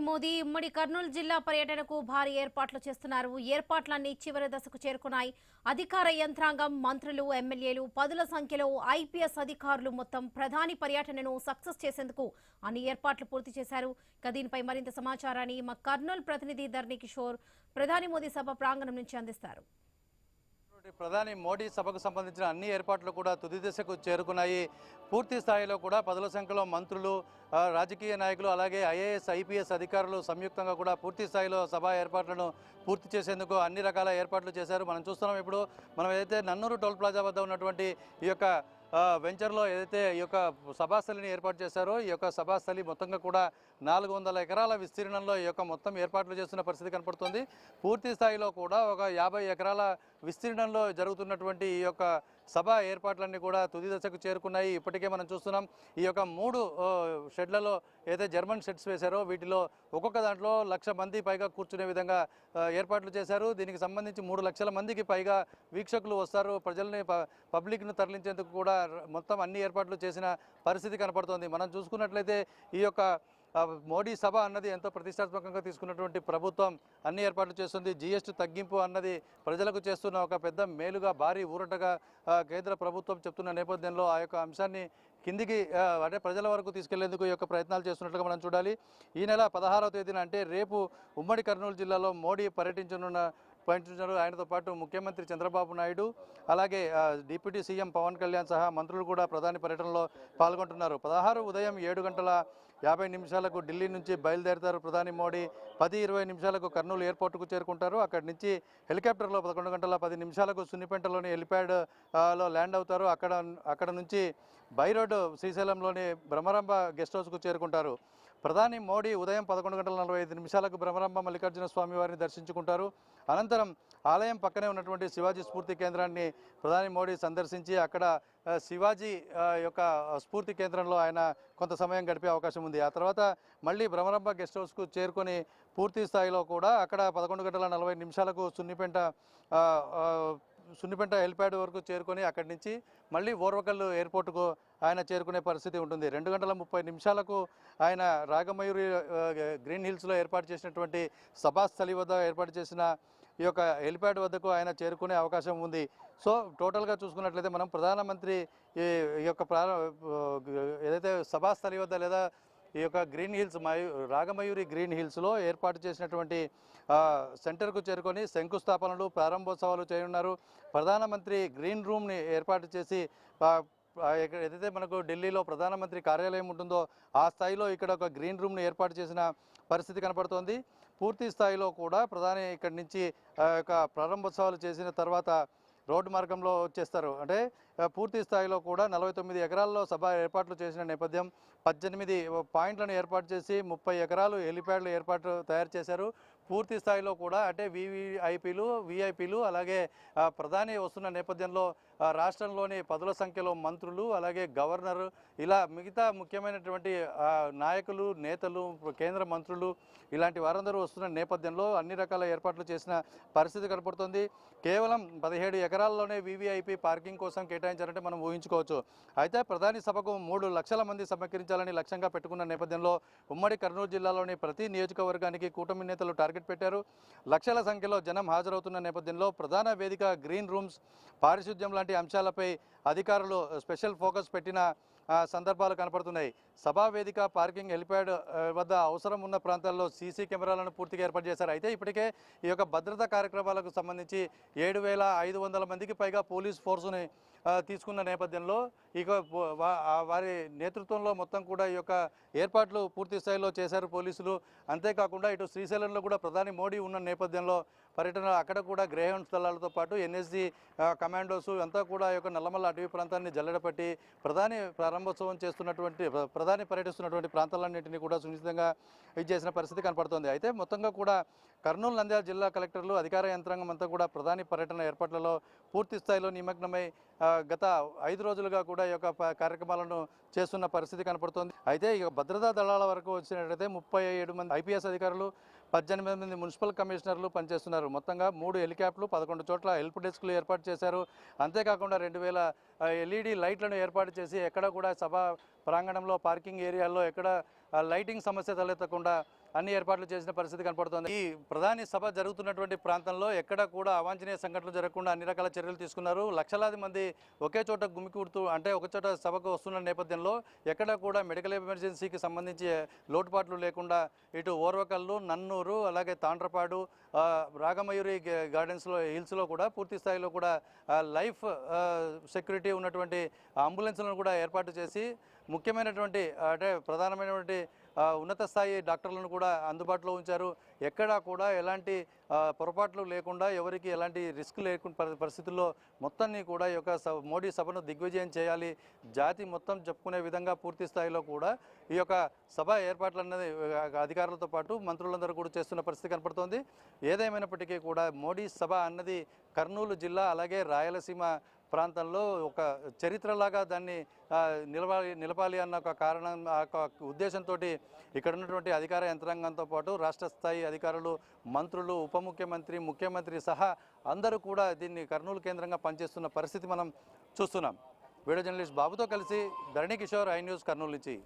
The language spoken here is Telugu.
మోదీ ఉమ్మడి కర్నూలు జిల్లా పర్యటనకు భారీ ఏర్పాట్లు చేస్తున్నారు. ఏర్పాట్లన్నీ చివరి దశకు చేరుకున్నాయి. అధికార యంత్రాంగం, మంత్రులు, ఎమ్మెల్యేలు, పదుల సంఖ్యలో ఐపీఎస్ అధికారులు మొత్తం ప్రధాని పర్యటనను సక్సెస్ చేసేందుకు అన్ని ఏర్పాట్లు పూర్తి చేశారు. దీనిపై మరింత సమాచారాన్ని మా కర్నూలు ప్రతినిధి ధర్ని కిషోర్ ప్రధాని మోదీ సభ ప్రాంగణం నుంచి అందిస్తారు. ప్రధాని మోడీ సభకు సంబంధించిన అన్ని ఏర్పాట్లు కూడా తుది దశకు చేరుకున్నాయి. పూర్తి స్థాయిలో కూడా పదుల సంఖ్యలో మంత్రులు, రాజకీయ నాయకులు, అలాగే ఐఏఎస్, ఐపీఎస్ అధికారులు సంయుక్తంగా కూడా పూర్తి స్థాయిలో సభా ఏర్పాట్లను పూర్తి చేసేందుకు అన్ని రకాల ఏర్పాట్లు చేశారు. మనం చూస్తున్నాం ఇప్పుడు మనం ఏదైతే నన్నూరు టోల్ ప్లాజా వద్ద ఉన్నటువంటి ఈ యొక్క వెంచర్లో ఏదైతే ఈ యొక్క సభాస్థలిని ఏర్పాటు చేశారో ఈ యొక్క సభాస్థలి మొత్తంగా కూడా 400 ఎకరాల విస్తీర్ణంలో ఈ యొక్క మొత్తం ఏర్పాట్లు చేస్తున్న పరిస్థితి కనపడుతుంది. పూర్తి స్థాయిలో కూడా ఒక 50 ఎకరాల విస్తీర్ణంలో జరుగుతున్నటువంటి ఈ యొక్క సభ ఏర్పాట్లన్నీ కూడా తుది దశకు చేరుకున్నాయి. ఇప్పటికే మనం చూస్తున్నాం ఈ యొక్క 3 షెడ్లలో ఏదైతే జర్మన్ షెడ్స్ వేశారో వీటిలో ఒక్కొక్క దాంట్లో 1,00,000 మంది పైగా కూర్చునే విధంగా ఏర్పాట్లు చేశారు. దీనికి సంబంధించి 3 లక్షల మందికి పైగా వీక్షకులు వస్తారు. ప్రజల్ని పబ్లిక్ను తరలించేందుకు కూడా మొత్తం అన్ని ఏర్పాట్లు చేసిన పరిస్థితి కనపడుతోంది. మనం చూసుకున్నట్లయితే ఈ యొక్క మోడీ సభ అన్నది ఎంతో ప్రతిష్టాత్మకంగా తీసుకున్నటువంటి ప్రభుత్వం అన్ని ఏర్పాట్లు చేస్తుంది. జీఎస్టీ తగ్గింపు అన్నది ప్రజలకు చేస్తున్న ఒక పెద్ద మేలుగా, భారీ ఊరటగా కేంద్ర ప్రభుత్వం చెప్తున్న నేపథ్యంలో ఆ యొక్క అంశాన్ని కిందికి అంటే ప్రజల వరకు తీసుకెళ్లేందుకు ఈ యొక్క ప్రయత్నాలు చేస్తున్నట్లుగా మనం చూడాలి. ఈ నెల 16వ తేదీన అంటే రేపు ఉమ్మడి కర్నూలు జిల్లాలో మోడీ పర్యటించనున్నారు. ఆయనతో పాటు ముఖ్యమంత్రి చంద్రబాబు నాయుడు, అలాగే డిప్యూటీ సీఎం పవన్ కళ్యాణ్ సహా మంత్రులు కూడా ప్రధాని పర్యటనలో పాల్గొంటున్నారు. 16 ఉదయం 7:50 ఢిల్లీ నుంచి బయలుదేరుతారు ప్రధాని మోడీ. 10:20 కర్నూలు ఎయిర్పోర్టుకు చేరుకుంటారు. అక్కడి నుంచి హెలికాప్టర్లో 11:10 సున్నిపెంటలోని హెలిప్యాడ్లో ల్యాండ్ అవుతారు. అక్కడ నుంచి బై రోడ్డు శ్రీశైలంలోని భ్రమరాంబ గెస్ట్ హౌస్కు చేరుకుంటారు. ప్రధాని మోడీ ఉదయం 11:45 భ్రమరాంబ మల్లికార్జున స్వామి వారిని దర్శించుకుంటారు. అనంతరం ఆలయం పక్కనే ఉన్నటువంటి శివాజీ స్ఫూర్తి కేంద్రాన్ని ప్రధాని మోడీ సందర్శించి అక్కడ శివాజీ యొక్క స్ఫూర్తి కేంద్రంలో ఆయన కొంత సమయం గడిపే అవకాశం ఉంది. ఆ తర్వాత మళ్ళీ భ్రమరాంబ గెస్ట్ హౌస్కు చేరుకొని పూర్తి స్థాయిలో కూడా అక్కడ 11:40 సున్నిపెంట హెలిప్యాడ్ వరకు చేరుకొని అక్కడి నుంచి మళ్ళీ ఓర్వకల్లు ఎయిర్పోర్టుకు ఆయన చేరుకునే పరిస్థితి ఉంటుంది. 2:30 ఆయన రాగమయూరి గ్రీన్ హిల్స్లో ఏర్పాటు చేసినటువంటి సభాస్థలి వద్ద ఏర్పాటు చేసిన ఈ యొక్క హెలిప్యాడ్ వద్దకు ఆయన చేరుకునే అవకాశం ఉంది. సో టోటల్గా చూసుకున్నట్లయితే మనం ప్రధానమంత్రి ఈ యొక్క ఏదైతే సభాస్థలి వద్ద లేదా ఈ యొక్క గ్రీన్ హిల్స్ రాగమయూరి గ్రీన్ హిల్స్లో ఏర్పాటు చేసినటువంటి సెంటర్కు చేరుకొని శంకుస్థాపనలు, ప్రారంభోత్సవాలు చేయనున్నారు. ప్రధానమంత్రి గ్రీన్ రూమ్ని ఏర్పాటు చేసి ఏదైతే మనకు ఢిల్లీలో ప్రధానమంత్రి కార్యాలయం ఉంటుందో ఆ స్థాయిలో ఇక్కడ ఒక గ్రీన్ రూమ్ని ఏర్పాటు చేసిన పరిస్థితి కనపడుతోంది. పూర్తి స్థాయిలో కూడా ప్రధాని ఇక్కడి నుంచి ప్రారంభోత్సవాలు చేసిన తర్వాత రోడ్డు మార్గంలో వచ్చేస్తారు. అంటే పూర్తి స్థాయిలో కూడా 49 ఎకరాల్లో సభ ఏర్పాట్లు చేసిన నేపథ్యం 18 పాయింట్లను ఏర్పాటు చేసి 30 ఎకరాలు హెలిప్యాడ్లు తయారు చేశారు. పూర్తి స్థాయిలో కూడా అంటే విఐపీలు అలాగే ప్రధాని వస్తున్న నేపథ్యంలో రాష్ట్రంలోని పదుల సంఖ్యలో మంత్రులు, అలాగే గవర్నర్, ఇలా మిగతా ముఖ్యమైనటువంటి నాయకులు, నేతలు, కేంద్ర మంత్రులు ఇలాంటి వారందరూ వస్తున్న నేపథ్యంలో అన్ని రకాల ఏర్పాట్లు చేసిన పరిస్థితి కనపడుతుంది. కేవలం 17 ఎకరాల్లోనే వివిఐపి పార్కింగ్ కోసం కేటాయించారంటే మనం ఊహించుకోవచ్చు. అయితే ప్రధాని సభకు 3 లక్షల మంది సమకరించాలని లక్ష్యంగా పెట్టుకున్న నేపథ్యంలో ఉమ్మడి కర్నూలు జిల్లాలోని ప్రతి నియోజకవర్గానికి కూటమి నేతలు టార్గెట్ పెట్టారు. లక్షల సంఖ్యలో జనం హాజరవుతున్న నేపథ్యంలో ప్రధాన వేదిక, గ్రీన్ రూమ్స్, పారిశుద్ధ్యం లాంటి అంశాలపై అధికారులు స్పెషల్ ఫోకస్ పెట్టిన సందర్భాలు కనపడుతున్నాయి. సభా వేదిక, పార్కింగ్, హెలిప్యాడ్ వద్ద అవసరం ఉన్న ప్రాంతాల్లో సీసీ కెమెరాలను పూర్తిగా ఏర్పాటు చేశారు. అయితే ఇప్పటికే ఈ యొక్క భద్రతా కార్యక్రమాలకు సంబంధించి 7,500 మందికి పైగా పోలీస్ ఫోర్సుని తీసుకున్న నేపథ్యంలో ఇక వారి నేతృత్వంలో మొత్తం కూడా ఈ యొక్క ఏర్పాట్లు పూర్తి స్థాయిలో చేశారు పోలీసులు. అంతేకాకుండా ఇటు శ్రీశైలంలో కూడా ప్రధాని మోడీ ఉన్న నేపథ్యంలో పర్యటన అక్కడ కూడా గ్రేహౌండ్ స్థలాలతో పాటు ఎన్ఎస్జీ కమాండోస్ అంతా కూడా ఈ యొక్క నల్లమల్ల అటవీ ప్రాంతాన్ని జల్లెడపట్టి ప్రధాని పర్యటిస్తున్నటువంటి ప్రాంతాలన్నింటినీ కూడా సునిశ్చితంగా చేసిన పరిస్థితి కనపడుతోంది. అయితే మొత్తంగా కూడా కర్నూలు, నంద్యాల జిల్లా కలెక్టర్లు, అధికార యంత్రాంగం అంతా కూడా ప్రధాని పర్యటన ఏర్పాట్లలో పూర్తి స్థాయిలో నిమగ్నమై గత 5 రోజులుగా కూడా ఈ యొక్క కార్యక్రమాలను చేస్తున్న పరిస్థితి కనపడుతోంది. అయితే ఇక భద్రతా దళాల వరకు వచ్చినట్లయితే 37 మంది ఐపీఎస్ అధికారులు, 18 మంది మున్సిపల్ కమిషనర్లు పనిచేస్తున్నారు. మొత్తంగా 3 హెలికాప్టర్లు, 11 చోట్ల హెల్ప్ డెస్క్లు ఏర్పాటు చేశారు. అంతేకాకుండా 2000 ఎల్ఈడి లైట్లను ఏర్పాటు చేసి ఎక్కడ కూడా సభ ప్రాంగణంలో పార్కింగ్ ఏరియాల్లో ఎక్కడ లైటింగ్ సమస్య తలెత్తకుండా అన్ని ఏర్పాట్లు చేసిన పరిస్థితి కనపడుతోంది. ఈ ప్రధాని సభ జరుగుతున్నటువంటి ప్రాంతంలో ఎక్కడ కూడా అవాంఛనీయ సంఘటనలు జరగకుండా అన్ని రకాల చర్యలు తీసుకున్నారు. లక్షలాది మంది ఒకే చోట గుమికూడుతూ అంటే ఒక చోట సభకు వస్తున్న నేపథ్యంలో ఎక్కడ కూడా మెడికల్ ఎమర్జెన్సీకి సంబంధించి లోటుపాట్లు లేకుండా ఇటు ఓర్వకల్లు, నన్నూరు, అలాగే తాండ్రపాడు, రాగమయూరి గార్డెన్స్లో హిల్స్లో కూడా పూర్తి స్థాయిలో కూడా లైఫ్ సెక్యూరిటీ ఉన్నటువంటి అంబులెన్స్లను కూడా ఏర్పాటు చేసి ముఖ్యమైనటువంటి అంటే ప్రధానమైనటువంటి ఉన్నత స్థాయి డాక్టర్లను కూడా అందుబాటులో ఉంచారు. ఎక్కడా కూడా ఎలాంటి పొరపాట్లు లేకుండా ఎవరికి ఎలాంటి రిస్క్ లేకుండా పరిస్థితుల్లో మొత్తాన్ని కూడా ఈ యొక్క మోడీ సభను దిగ్విజయం చేయాలి, జాతి మొత్తం చెప్పుకునే విధంగా పూర్తి స్థాయిలో కూడా ఈ యొక్క సభ ఏర్పాట్లు అన్నది అధికారులతో పాటు మంత్రులందరూ కూడా చేస్తున్న పరిస్థితి కనపడుతోంది. ఏదేమైనప్పటికీ కూడా మోడీ సభ అన్నది కర్నూలు జిల్లా అలాగే రాయలసీమ ప్రాంతంలో ఒక చరిత్రలాగా దాన్ని నిలపాలి అన్న ఒక కారణం ఒక ఉద్దేశంతో ఇక్కడ ఉన్నటువంటి అధికార యంత్రాంగంతో పాటు రాష్ట్ర స్థాయి అధికారులు, మంత్రులు, ఉప ముఖ్యమంత్రి, ముఖ్యమంత్రి సహా అందరూ కూడా దీన్ని కర్నూలు కేంద్రంగా పనిచేస్తున్న పరిస్థితి మనం చూస్తున్నాం. వీడియో జర్నలిస్ట్ బాబుతో కలిసి ధరణి కిషోర్, ఐ న్యూస్, కర్నూలు నుంచి.